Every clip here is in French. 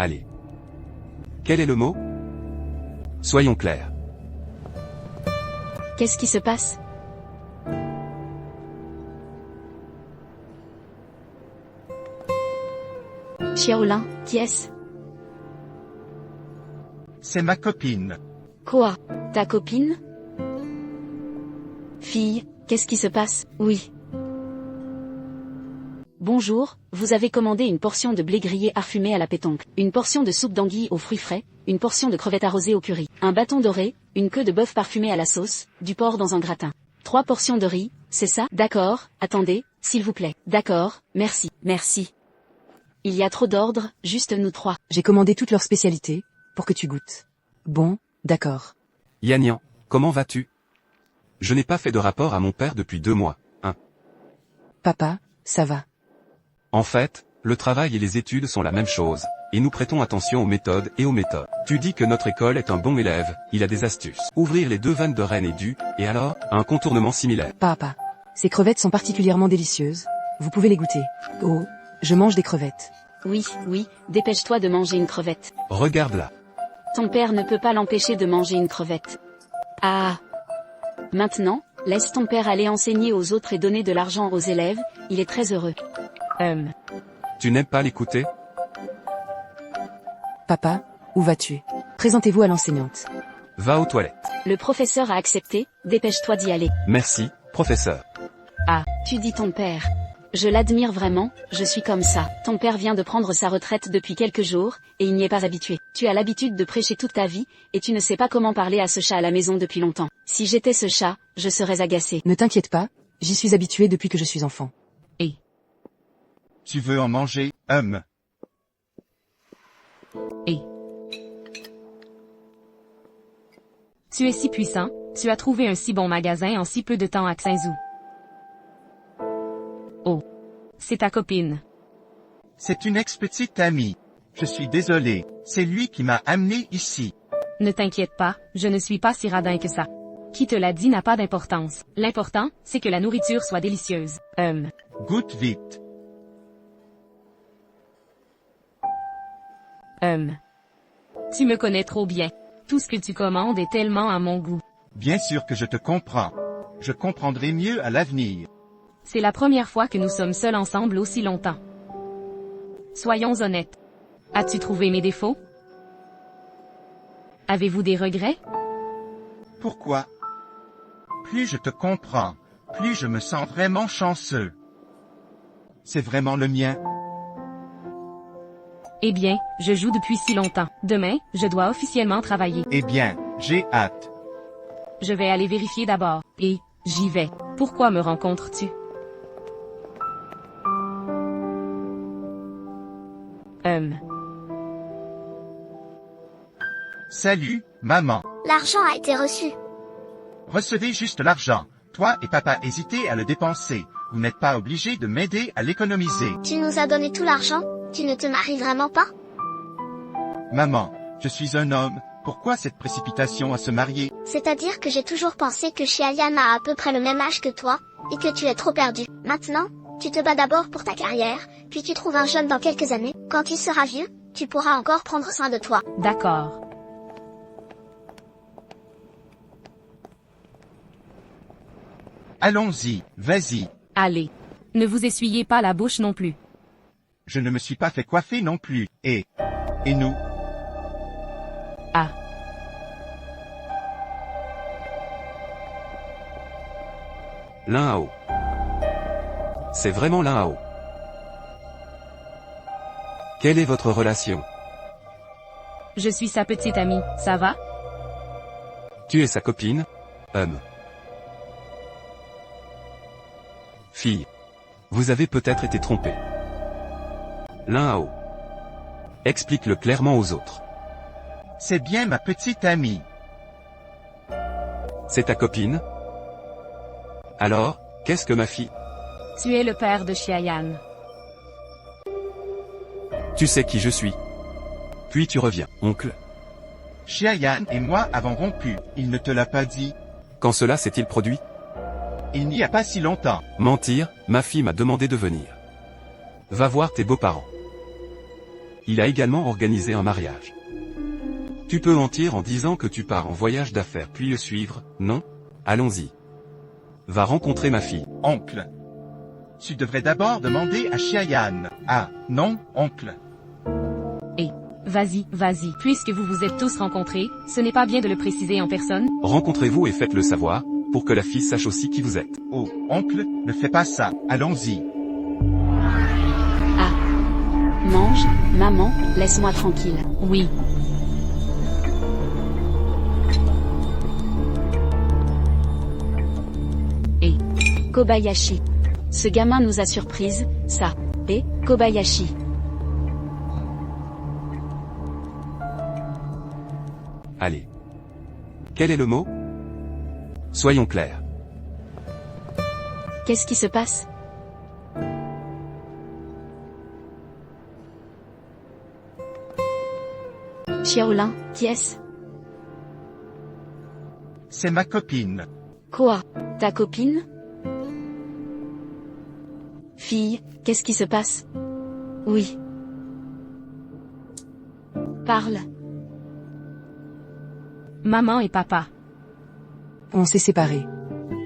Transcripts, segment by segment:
Allez. Quel est le mot? Soyons clairs. Qu'est-ce qui se passe? Xiaolin, qui est-ce? C'est ma copine. Quoi? Ta copine? Fille, qu'est-ce qui se passe? Oui. Bonjour, vous avez commandé une portion de blé grillé parfumé à la pétanque, une portion de soupe d'anguille aux fruits frais, une portion de crevettes arrosées au curry, un bâton doré, une queue de bœuf parfumée à la sauce, du porc dans un gratin. 3 portions de riz, c'est ça? D'accord, attendez, s'il vous plaît. D'accord, merci, merci. Il y a trop d'ordres, juste nous 3. J'ai commandé toutes leurs spécialités, pour que tu goûtes. Bon, d'accord. Yannian, comment vas-tu? Je n'ai pas fait de rapport à mon père depuis 2 mois, hein. Papa, ça va. En fait, le travail et les études sont la même chose, et nous prêtons attention aux méthodes et aux méthodes. Tu dis que notre école est un bon élève, il a des astuces. Ouvrir les 2 vannes de Rennes est dû, et alors, un contournement similaire. Papa. Ces crevettes sont particulièrement délicieuses. Vous pouvez les goûter. Oh, je mange des crevettes. Oui, oui, dépêche-toi de manger une crevette. Regarde là. Ton père ne peut pas l'empêcher de manger une crevette. Ah. Maintenant, laisse ton père aller enseigner aux autres et donner de l'argent aux élèves, il est très heureux. Tu n'aimes pas l'écouter? Papa, où vas-tu? Présentez-vous à l'enseignante. Va aux toilettes. Le professeur a accepté, dépêche-toi d'y aller. Merci, professeur. Ah, tu dis ton père. Je l'admire vraiment, je suis comme ça. Ton père vient de prendre sa retraite depuis quelques jours, et il n'y est pas habitué. Tu as l'habitude de prêcher toute ta vie, et tu ne sais pas comment parler à ce chat à la maison depuis longtemps. Si j'étais ce chat, je serais agacée. Ne t'inquiète pas, j'y suis habituée depuis que je suis enfant. Tu veux en manger, Tu es si puissant, tu as trouvé un si bon magasin en si peu de temps à Xinzhou. Oh. C'est ta copine. C'est une ex-petite amie. Je suis désolé, c'est lui qui m'a amené ici. Ne t'inquiète pas, je ne suis pas si radin que ça. Qui te l'a dit n'a pas d'importance. L'important, c'est que la nourriture soit délicieuse. Goûte vite. Tu me connais trop bien. Tout ce que tu commandes est tellement à mon goût. Bien sûr que je te comprends. Je comprendrai mieux à l'avenir. C'est la première fois que nous sommes seuls ensemble aussi longtemps. Soyons honnêtes. As-tu trouvé mes défauts? Avez-vous des regrets? Pourquoi? Plus je te comprends, plus je me sens vraiment chanceux. C'est vraiment le mien. Eh bien, je joue depuis si longtemps. Demain, je dois officiellement travailler. Eh bien, j'ai hâte. Je vais aller vérifier d'abord. Et, j'y vais. Pourquoi me rencontres-tu? Salut, maman. L'argent a été reçu. Recevez juste l'argent. Toi et papa hésitez à le dépenser. Vous n'êtes pas obligés de m'aider à l'économiser. Tu nous as donné tout l'argent? Tu ne te maries vraiment pas? Maman, je suis un homme. Pourquoi cette précipitation à se marier? C'est-à-dire que j'ai toujours pensé que Xiaoyan a à peu près le même âge que toi, et que tu es trop perdu. Maintenant, tu te bats d'abord pour ta carrière, puis tu trouves un jeune dans quelques années. Quand tu seras vieux, tu pourras encore prendre soin de toi. D'accord. Allons-y, vas-y. Allez. Ne vous essuyez pas la bouche non plus. Je ne me suis pas fait coiffer non plus. Et nous? Ah. L'un à haut. C'est vraiment l'un à haut. Quelle est votre relation? Je suis sa petite amie, ça va? Tu es sa copine? Fille. Vous avez peut-être été trompée. L'un à haut. Explique-le clairement aux autres. C'est bien ma petite amie. C'est ta copine? Alors, qu'est-ce que ma fille? Tu es le père de Xiaoyan. Tu sais qui je suis. Puis tu reviens, oncle. Xiaoyan et moi avons rompu, il ne te l'a pas dit? Quand cela s'est-il produit? Il n'y a pas si longtemps. Mentir, ma fille m'a demandé de venir. Va voir tes beaux-parents. il a également organisé un mariage. Tu peux mentir en disant que tu pars en voyage d'affaires puis le suivre, non? Allons-y. Va rencontrer ma fille. Oncle. Tu devrais d'abord demander à Chiayan. Ah, non, oncle. Vas-y, vas-y. Puisque vous vous êtes tous rencontrés, ce n'est pas bien de le préciser en personne? Rencontrez-vous et faites-le savoir, pour que la fille sache aussi qui vous êtes. Oh, oncle, ne fais pas ça. Allons-y. Ah. Mange, maman, laisse-moi tranquille. Oui. Kobayashi. Ce gamin nous a surprises, ça. Et, Kobayashi. Allez. Quel est le mot? Soyons clairs. Qu'est-ce qui se passe? Xiaolin, qui est-ce? C'est ma copine. Quoi? Ta copine? Fille, qu'est-ce qui se passe? Oui. Parle. Maman et papa. On s'est séparés.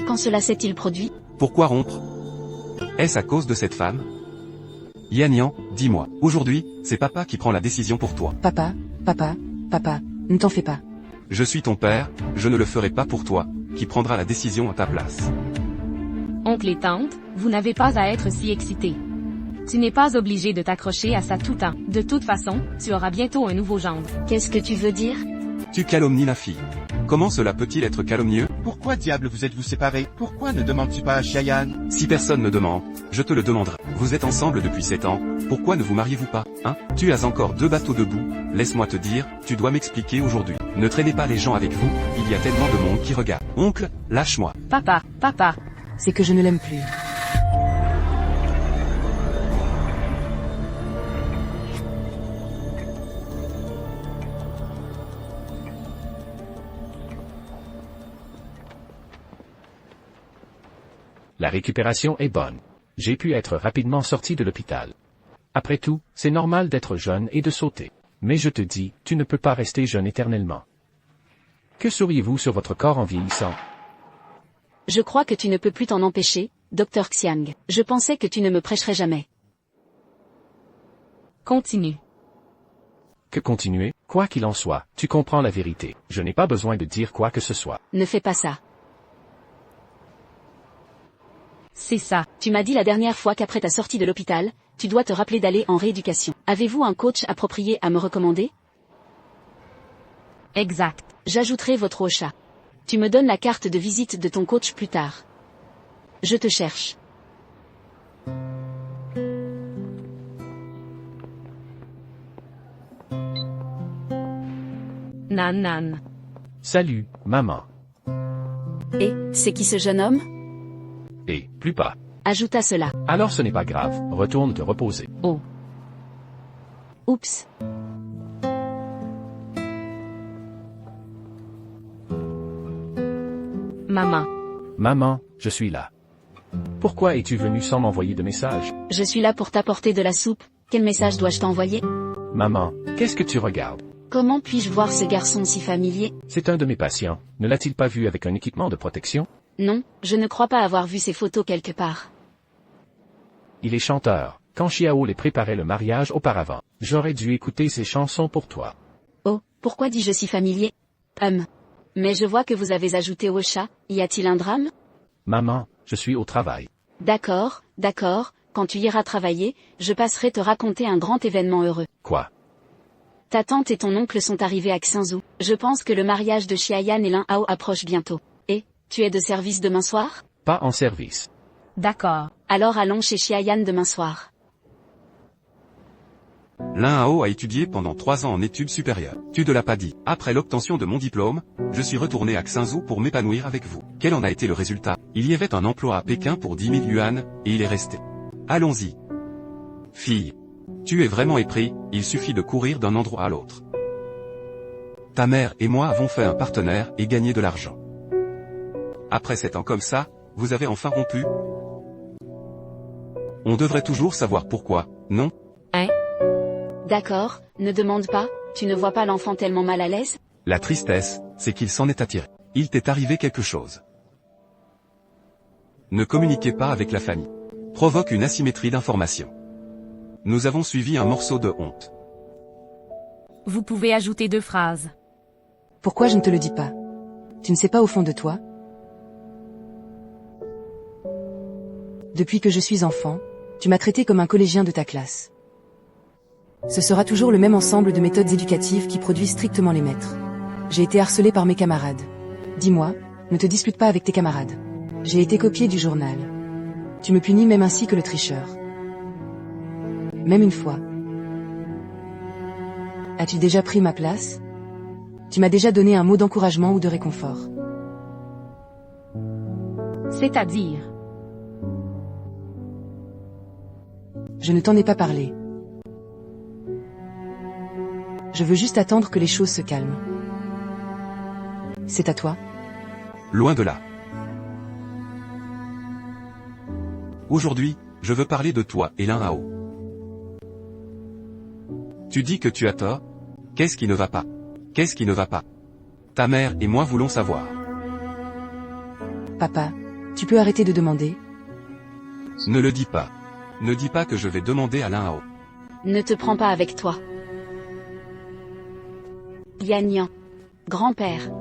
Quand cela s'est-il produit? Pourquoi rompre? Est-ce à cause de cette femme? Yan, dis-moi. Aujourd'hui, c'est papa qui prend la décision pour toi. Papa, ne t'en fais pas. Je suis ton père, je ne le ferai pas pour toi, qui prendra la décision à ta place. Oncle et tante, vous n'avez pas à être si excités. Tu n'es pas obligé de t'accrocher à ça tout temps. De toute façon, tu auras bientôt un nouveau gendre. Qu'est-ce que tu veux dire? Tu calomnies ma fille. Comment cela peut-il être calomnieux? Pourquoi diable vous êtes-vous séparés? Pourquoi ne demandes-tu pas à Chiayan? Si personne ne demande, je te le demanderai. Vous êtes ensemble depuis 7 ans, pourquoi ne vous mariez-vous pas, hein? Tu as encore 2 bateaux debout, laisse-moi te dire, tu dois m'expliquer aujourd'hui. Ne traînez pas les gens avec vous, il y a tellement de monde qui regarde. Oncle, lâche-moi. Papa. C'est que je ne l'aime plus. La récupération est bonne. J'ai pu être rapidement sorti de l'hôpital. Après tout, c'est normal d'être jeune et de sauter. Mais je te dis, tu ne peux pas rester jeune éternellement. Que souriez-vous sur votre corps en vieillissant? Je crois que tu ne peux plus t'en empêcher, Dr Xiang. Je pensais que tu ne me prêcherais jamais. Continue. Que continuer? Quoi qu'il en soit, tu comprends la vérité. Je n'ai pas besoin de dire quoi que ce soit. Ne fais pas ça. C'est ça. Tu m'as dit la dernière fois qu'après ta sortie de l'hôpital, tu dois te rappeler d'aller en rééducation. Avez-vous un coach approprié à me recommander? Exact. J'ajouterai votre Ocha. Tu me donnes la carte de visite de ton coach plus tard. Je te cherche. Nan. Salut, maman. Et, c'est qui ce jeune homme? Et, plus pas. Ajoute à cela. Alors ce n'est pas grave, retourne te reposer. Oh. Oups. Maman. Maman, je suis là. Pourquoi es-tu venue sans m'envoyer de message? Je suis là pour t'apporter de la soupe. Quel message dois-je t'envoyer? Maman, qu'est-ce que tu regardes? Comment puis-je voir ce garçon si familier? C'est un de mes patients. Ne l'a-t-il pas vu avec un équipement de protection? Non, je ne crois pas avoir vu ces photos quelque part. Il est chanteur. Quand Xiao les préparait le mariage auparavant, j'aurais dû écouter ses chansons pour toi. Oh, pourquoi dis-je si familier? Mais je vois que vous avez ajouté Ocha, y a-t-il un drame? Maman, je suis au travail. D'accord, quand tu iras travailler, je passerai te raconter un grand événement heureux. Quoi? Ta tante et ton oncle sont arrivés à Xinzhou. Je pense que le mariage de Xiayan et Lin Hao approche bientôt. Et, tu es de service demain soir? Pas en service. D'accord. Alors allons chez Xiayan demain soir. Lin Hao a étudié pendant 3 ans en études supérieures. Tu ne l'as pas dit. Après l'obtention de mon diplôme, je suis retourné à Xinzhou pour m'épanouir avec vous. Quel en a été le résultat? Il y avait un emploi à Pékin pour 10 000 yuan, et il est resté. Allons-y. Fille. Tu es vraiment épris, il suffit de courir d'un endroit à l'autre. Ta mère et moi avons fait un partenaire et gagné de l'argent. Après 7 ans comme ça, vous avez enfin rompu? On devrait toujours savoir pourquoi, non? D'accord, ne demande pas, tu ne vois pas l'enfant tellement mal à l'aise? La tristesse, c'est qu'il s'en est attiré. Il t'est arrivé quelque chose. Ne communiquez pas avec la famille. Provoque une asymétrie d'information. Nous avons suivi un morceau de honte. Vous pouvez ajouter 2 phrases. Pourquoi je ne te le dis pas? Tu ne sais pas au fond de toi? Depuis que je suis enfant, tu m'as traité comme un collégien de ta classe. Ce sera toujours le même ensemble de méthodes éducatives qui produisent strictement les maîtres. J'ai été harcelé par mes camarades. Dis-moi, ne te dispute pas avec tes camarades. J'ai été copié du journal. Tu me punis même ainsi que le tricheur. Même une fois. As-tu déjà pris ma place? Tu m'as déjà donné un mot d'encouragement ou de réconfort. C'est-à-dire, Je ne t'en ai pas parlé. Je veux juste attendre que les choses se calment. C'est à toi. Loin de là. Aujourd'hui, je veux parler de toi et l'un à haut. Tu dis que tu as tort. Qu'est-ce qui ne va pas? Qu'est-ce qui ne va pas? Ta mère et moi voulons savoir. Papa, tu peux arrêter de demander? Ne le dis pas. Ne dis pas que je vais demander à l'un à haut. Ne te prends pas avec toi. Yann, grand-père.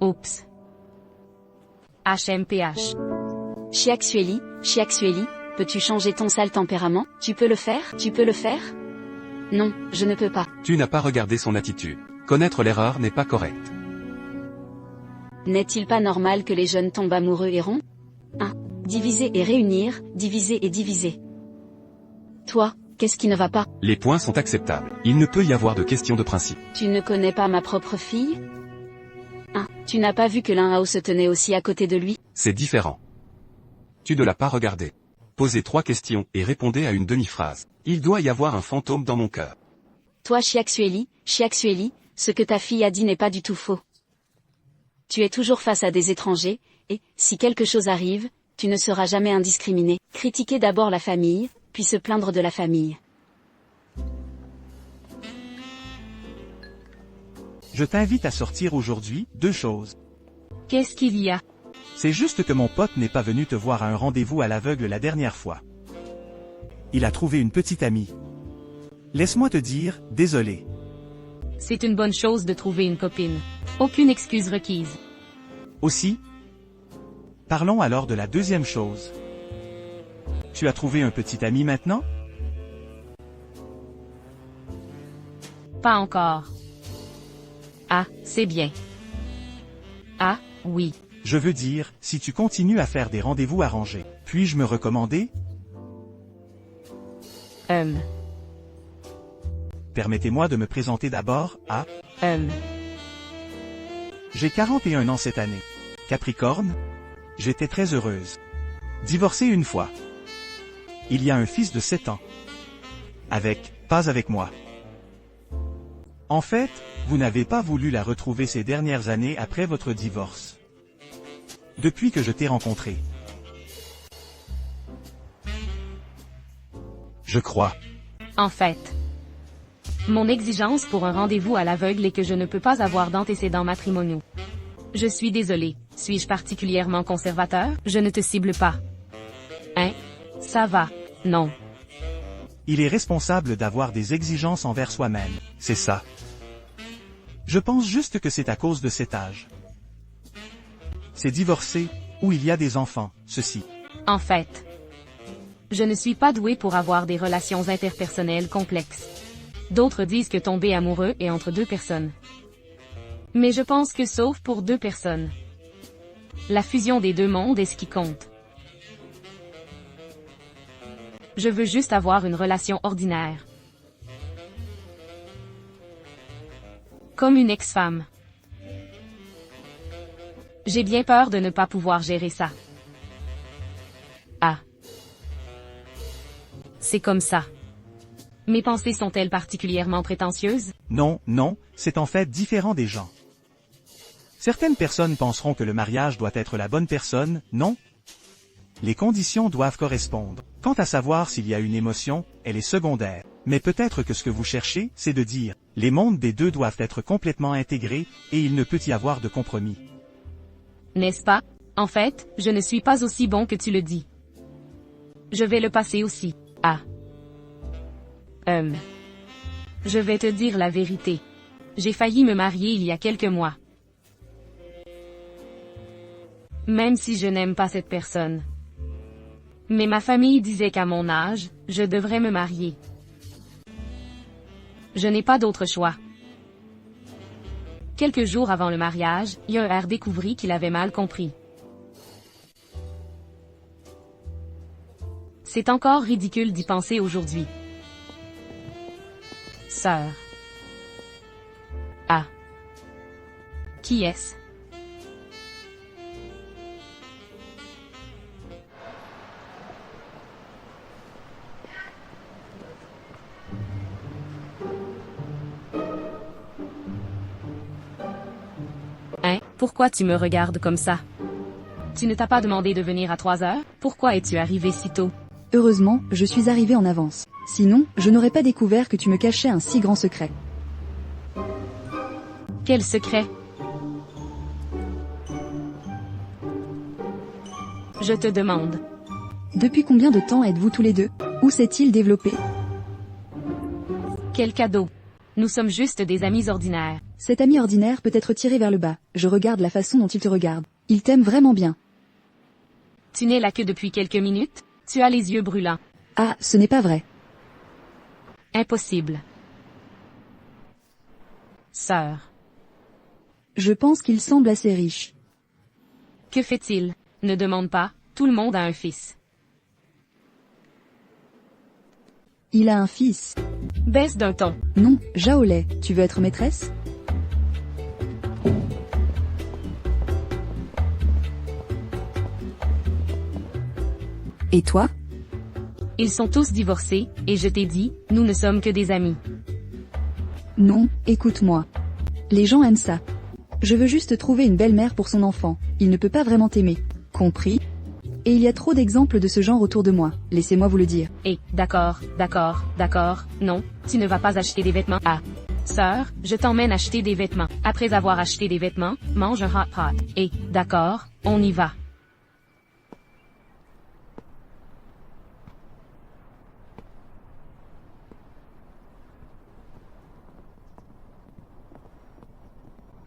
oups. HMPH. Chiaxueli, peux-tu changer ton sale tempérament? Tu peux le faire? Non, je ne peux pas. Tu n'as pas regardé son attitude. Connaître l'erreur n'est pas correct. N'est-il pas normal que les jeunes tombent amoureux et rompent? 1. Diviser et réunir, diviser et diviser. Toi, qu'est-ce qui ne va pas? Les points sont acceptables. Il ne peut y avoir de question de principe. Tu ne connais pas ma propre fille? 1. Tu n'as pas vu que l'un Hao se tenait aussi à côté de lui? C'est différent. Tu ne l'as pas regardé. Posez 3 questions et répondez à une demi-phrase. Il doit y avoir un fantôme dans mon cœur. Toi Chiaxueli, ce que ta fille a dit n'est pas du tout faux. Tu es toujours face à des étrangers, et, si quelque chose arrive, tu ne seras jamais indiscriminé. Critiquer d'abord la famille, puis se plaindre de la famille. Je t'invite à sortir aujourd'hui, 2 choses. Qu'est-ce qu'il y a? C'est juste que mon pote n'est pas venu te voir à un rendez-vous à l'aveugle la dernière fois. Il a trouvé une petite amie. Laisse-moi te dire, désolé. C'est une bonne chose de trouver une copine. Aucune excuse requise. Aussi, parlons alors de la deuxième chose. Tu as trouvé un petit ami maintenant? Pas encore. Ah, c'est bien. Ah, oui. Je veux dire, si tu continues à faire des rendez-vous arrangés, puis-je me recommander? Permettez-moi de me présenter d'abord à... J'ai 41 ans cette année. Capricorne. J'étais très heureuse. Divorcée une fois. Il y a un fils de 7 ans. Pas avec moi. En fait, vous n'avez pas voulu la retrouver ces dernières années après votre divorce. Depuis que je t'ai rencontré. Je crois. En fait, mon exigence pour un rendez-vous à l'aveugle est que je ne peux pas avoir d'antécédents matrimoniaux. Je suis désolé. Suis-je particulièrement conservateur? Je ne te cible pas. Hein? Ça va. Non. Il est responsable d'avoir des exigences envers soi-même. C'est ça. Je pense juste que c'est à cause de cet âge. C'est divorcé, ou il y a des enfants, ceci. En fait, je ne suis pas doué pour avoir des relations interpersonnelles complexes. D'autres disent que tomber amoureux est entre 2 personnes. Mais je pense que sauf pour 2 personnes, la fusion des 2 mondes est ce qui compte. Je veux juste avoir une relation ordinaire. Comme une ex-femme. J'ai bien peur de ne pas pouvoir gérer ça. Ah. C'est comme ça. Mes pensées sont-elles particulièrement prétentieuses? Non, c'est en fait différent des gens. Certaines personnes penseront que le mariage doit être la bonne personne, non? Les conditions doivent correspondre. Quant à savoir s'il y a une émotion, elle est secondaire. Mais peut-être que ce que vous cherchez, c'est de dire, les mondes des deux doivent être complètement intégrés, et il ne peut y avoir de compromis. N'est-ce pas? En fait, je ne suis pas aussi bon que tu le dis. Je vais le passer aussi. Ah. Je vais te dire la vérité. J'ai failli me marier il y a quelques mois. Même si je n'aime pas cette personne. Mais ma famille disait qu'à mon âge, je devrais me marier. Je n'ai pas d'autre choix. Quelques jours avant le mariage, IER découvrit qu'il avait mal compris. C'est encore ridicule d'y penser aujourd'hui. Sœur. Ah. Qui est-ce? Hein, pourquoi tu me regardes comme ça? Tu ne t'as pas demandé de venir à 3 heures? Pourquoi es-tu arrivé si tôt? Heureusement, je suis arrivé en avance. Sinon, je n'aurais pas découvert que tu me cachais un si grand secret. Quel secret? Je te demande. Depuis combien de temps êtes-vous tous les deux? Où s'est-il développé? Quel cadeau. Nous sommes juste des amis ordinaires. Cet ami ordinaire peut être tiré vers le bas. Je regarde la façon dont il te regarde. Il t'aime vraiment bien. Tu n'es là que depuis quelques minutes? Tu as les yeux brûlants. Ah, ce n'est pas vrai. Impossible. Sœur. Je pense qu'il semble assez riche. Que fait-il? Ne demande pas, tout le monde a un fils. Il a un fils. Baisse d'un ton. Non, Jaolais, tu veux être maîtresse? Et toi? Ils sont tous divorcés, et je t'ai dit, nous ne sommes que des amis. Non, écoute-moi. Les gens aiment ça. Je veux juste trouver une belle mère pour son enfant. Il ne peut pas vraiment t'aimer. Compris? Et il y a trop d'exemples de ce genre autour de moi. Laissez-moi vous le dire. D'accord, non, tu ne vas pas acheter des vêtements. Ah. Sœur, je t'emmène acheter des vêtements. Après avoir acheté des vêtements, mange un hot pot. D'accord, on y va.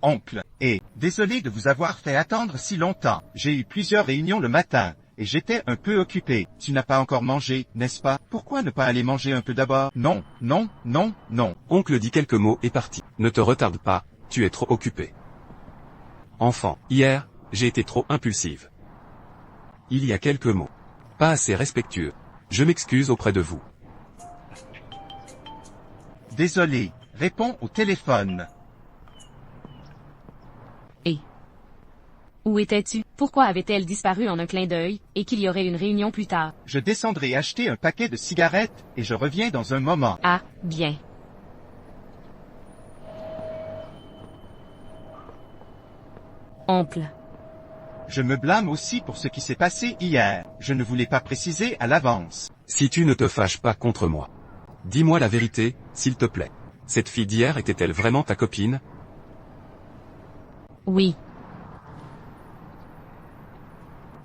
Oncle, désolé de vous avoir fait attendre si longtemps. J'ai eu plusieurs réunions le matin, et j'étais un peu occupé. Tu n'as pas encore mangé, n'est-ce pas? Pourquoi ne pas aller manger un peu d'abord? Non. Oncle dit quelques mots et partit. Ne te retarde pas, tu es trop occupé. Enfant, hier, j'ai été trop impulsive. Il y a quelques mots. Pas assez respectueux. Je m'excuse auprès de vous. Désolé, réponds au téléphone. Où étais-tu? Pourquoi avait-elle disparu en un clin d'œil, et qu'il y aurait une réunion plus tard? Je descendrai acheter un paquet de cigarettes, et je reviens dans un moment. Ah, bien. Oncle. Je me blâme aussi pour ce qui s'est passé hier. Je ne voulais pas préciser à l'avance. Si tu ne te fâches pas contre moi. Dis-moi la vérité, s'il te plaît. Cette fille d'hier était-elle vraiment ta copine? Oui.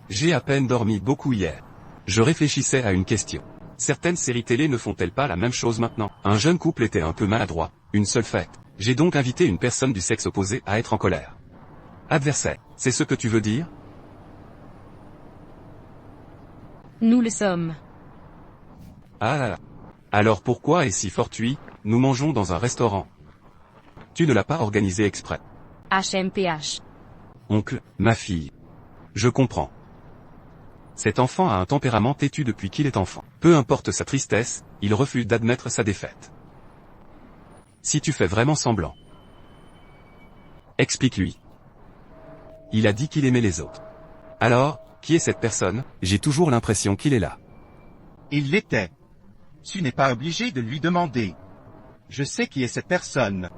J'ai à peine dormi beaucoup hier. Je réfléchissais à une question. Certaines séries télé ne font-elles pas la même chose maintenant? Un jeune couple était un peu maladroit, une seule fête. J'ai donc invité une personne du sexe opposé à être en colère. Adversaire, c'est ce que tu veux dire? Nous le sommes. Ah. Alors pourquoi est si fortuit, nous mangeons dans un restaurant? Tu ne l'as pas organisé exprès. HMPH. Oncle, ma fille. Je comprends. Cet enfant a un tempérament têtu depuis qu'il est enfant. Peu importe sa tristesse, il refuse d'admettre sa défaite. Si tu fais vraiment semblant. Explique-lui. Il a dit qu'il aimait les autres. Alors, qui est cette personne? J'ai toujours l'impression qu'il est là. Il l'était. Tu n'es pas obligé de lui demander. Je sais qui est cette personne.